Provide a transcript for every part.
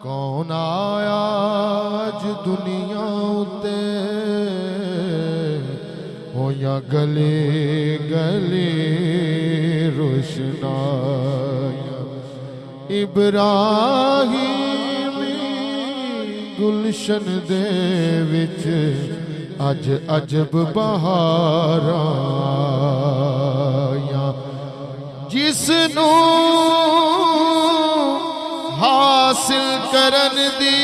کون آیا اج دنیا اتے ہویا گلی گلی روشنایا ابراہیمی گلشن دے وچ اج عجب بہاراں آیاں جس نو حاصل کرن دی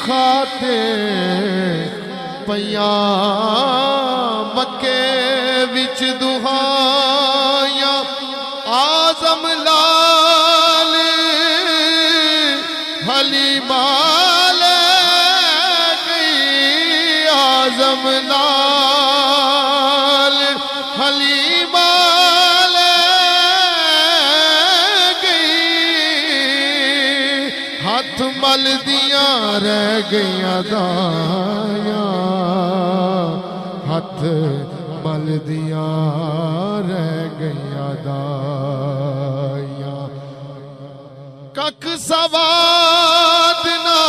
خاطر پیاں مکے وچ دہائیاں آزم لال حلیمہ لے گئی آزم لال حلیمہ لے گئی ہاتھ مل دیاں رہ گئیاں دایاں ہاتھ مل دیاں رہ گئیاں دایاں کک سواد نہ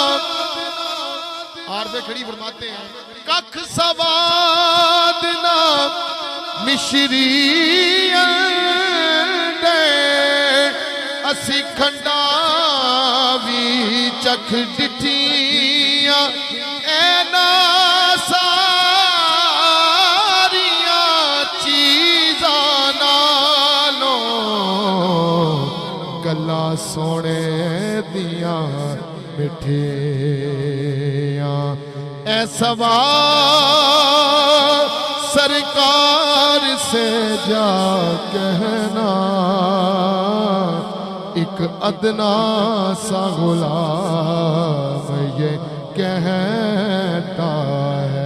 عارضے کھڑی فرماتے ہیں کک سواد نہ مشری انڈے اسی کھنڈا بھی چکھ ڈٹھیاں اینا ساریاں چیزاں نالوں گلاں سونے دیاں مٹھیاں اے سوال سرکار سے جا کہنا ایک ادنا سا غلام یہ کہتا ہے